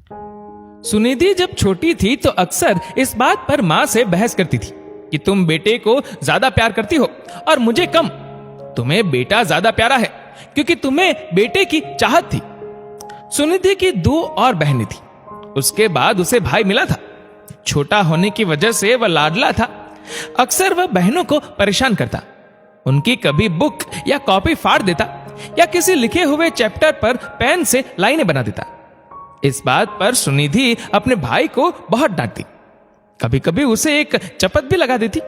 सुनिधि जब छोटी थी तो अक्सर इस बात पर माँ से बहस करती थी कि तुम बेटे को ज्यादा प्यार करती हो और मुझे कम। तुम्हें बेटा ज्यादा प्यारा है क्योंकि तुम्हें बेटे की चाहत थी। सुनिधि की 2 और बहनें थी। उसके बाद उसे भाई मिला था। छोटा होने की वजह से वह लाडला था। अक्सर वह बहनों को परेशान करता, उनकी कभी बुक या कॉपी फाड़ देता या किसी लिखे हुए चैप्टर पर पेन से लाइनें बना देता। इस बात पर सुनिधि अपने भाई को बहुत डांटती। कभी कभी उसे एक चपत भी लगा देती।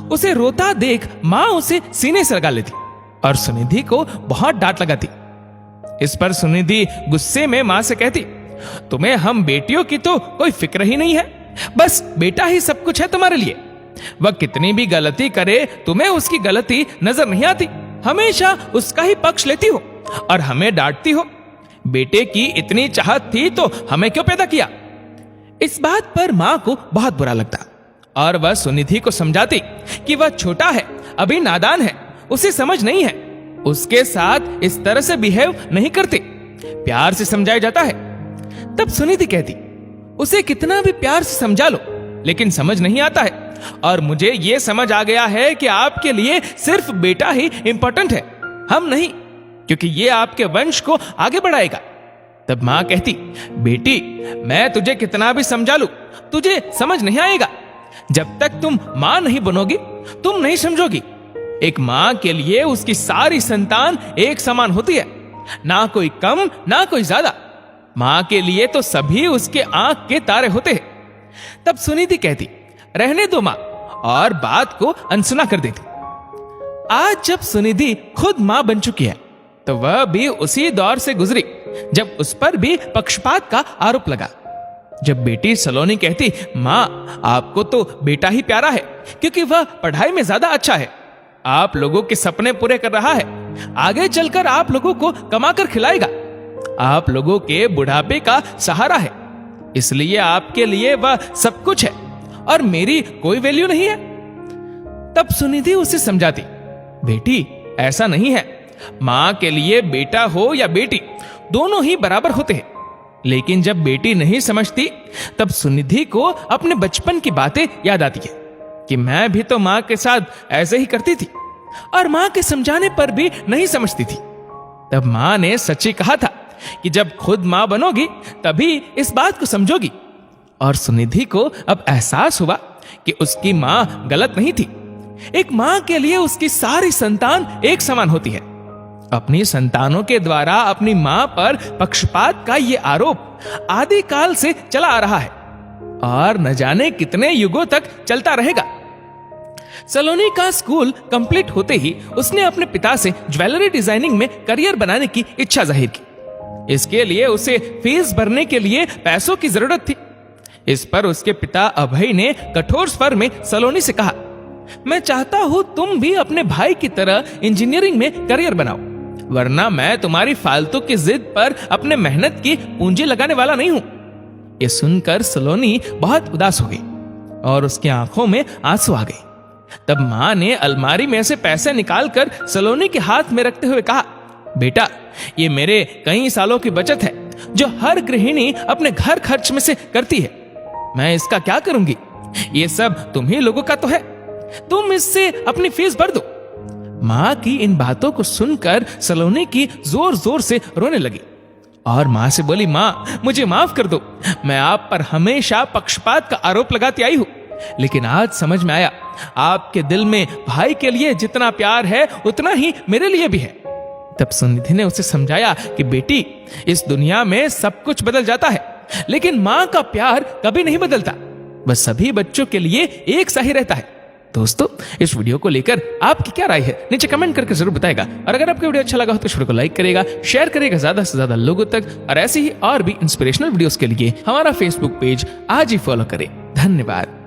उसे रोता देख मां उसे सीने से लगा लेती और सुनिधि को बहुत डांट लगाती। इस पर सुनिधि गुस्से में मां से कहती, तुम्हें हम बेटियों की तो कोई फिक्र ही नहीं है, बस बेटा ही सब कुछ है तुम्हारे लिए। वह कितनी भी गलती करे तुम्हें उसकी गलती नजर नहीं आती, हमेशा उसका ही पक्ष लेती हो और हमें डांटती हो। बेटे की इतनी चाहत थी तो हमें क्यों पैदा किया। इस बात पर मां को बहुत बुरा लगता और वह सुनिधि को समझाती कि वह छोटा है, अभी नादान है, उसे समझ नहीं है, उसके साथ इस तरह से बिहेव नहीं करते, प्यार से समझाया जाता है। तब सुनिधि कहती, उसे कितना भी प्यार से समझा लो लेकिन समझ नहीं आता है और मुझे यह समझ आ गया है कि आपके लिए सिर्फ बेटा ही इंपॉर्टेंट है, हम नहीं, क्योंकि ये आपके वंश को आगे बढ़ाएगा। तब मां कहती, बेटी मैं तुझे कितना भी समझा लूं तुझे समझ नहीं आएगा। जब तक तुम मां नहीं बनोगी तुम नहीं समझोगी। एक मां के लिए उसकी सारी संतान एक समान होती है, ना कोई कम ना कोई ज्यादा। मां के लिए तो सभी उसके आंख के तारे होते हैं। तब सुनिधि कहती, रहने दो मां, और बात को अनसुना कर देती। आज जब सुनिधि खुद मां बन चुकी है तो वह भी उसी दौर से गुजरी जब उस पर भी पक्षपात का आरोप लगा। जब बेटी सलोनी कहती, मां आपको तो बेटा ही प्यारा है क्योंकि वह पढ़ाई में ज्यादा अच्छा है, आप लोगों के सपने पूरे कर रहा है, आगे चलकर आप लोगों को कमाकर खिलाएगा, आप लोगों के बुढ़ापे का सहारा है, इसलिए आपके लिए वह सब कुछ है और मेरी कोई वैल्यू नहीं है। तब सुनिधि उसे समझाती, बेटी ऐसा नहीं है, मां के लिए बेटा हो या बेटी दोनों ही बराबर होते हैं। लेकिन जब बेटी नहीं समझती तब सुनिधि को अपने बचपन की बातें याद आती है कि मैं भी तो मां के साथ ऐसे ही करती थी और मां के समझाने पर भी नहीं समझती थी। तब मां ने सच्ची कहा था कि जब खुद मां बनोगी तभी इस बात को समझोगी। और सुनिधि को अब एहसास हुआ कि उसकी मां गलत नहीं थी। एक मां के लिए उसकी सारी संतान एक समान होती है। अपनी संतानों के द्वारा अपनी मां पर पक्षपात का यह आरोप आदिकाल से चला आ रहा है और न जाने कितने युगों तक चलता रहेगा। सलोनी का स्कूल कंप्लीट होते ही उसने अपने पिता से ज्वेलरी डिजाइनिंग में करियर बनाने की इच्छा जाहिर की। इसके लिए उसे फीस भरने के लिए पैसों की जरूरत थी। इस पर उसके पिता अभय ने कठोर स्वर में सलोनी से कहा, मैं चाहता हूं तुम भी अपने भाई की तरह इंजीनियरिंग में करियर बनाओ, वरना मैं तुम्हारी फालतू की जिद पर अपने मेहनत की पूंजी लगाने वाला नहीं हूं। यह सुनकर सलोनी बहुत उदास हो गई और उसकी आंखों में आंसू आ गए। तब मां ने अलमारी में से पैसे निकालकर सलोनी के हाथ में रखते हुए कहा, बेटा ये मेरे कई सालों की बचत है जो हर गृहिणी अपने घर खर्च में से करती है। मैं इसका क्या करूंगी, ये सब तुम ही लोगों का तो है, तुम इससे अपनी फीस भर दो। मां की इन बातों को सुनकर सलोनी की जोर जोर से रोने लगी और मां से बोली, मां मुझे माफ कर दो, मैं आप पर हमेशा पक्षपात का आरोप लगाती आई हूं, लेकिन आज समझ में आया आपके दिल में भाई के लिए जितना प्यार है उतना ही मेरे लिए भी है। तब सुनिधि ने उसे समझाया कि बेटी इस दुनिया में सब कुछ बदल जाता है लेकिन मां का प्यार कभी नहीं बदलता, वह सभी बच्चों के लिए एक सा ही रहता है। दोस्तों इस वीडियो को लेकर आपकी क्या राय है नीचे कमेंट करके जरूर बताएगा और अगर आपको वीडियो अच्छा लगा हो तो इस वीडियो को लाइक करेगा, शेयर करेगा ज्यादा से ज्यादा लोगों तक और ऐसे ही और भी इंस्पिरेशनल वीडियोस के लिए हमारा फेसबुक पेज आज ही फॉलो करें। धन्यवाद।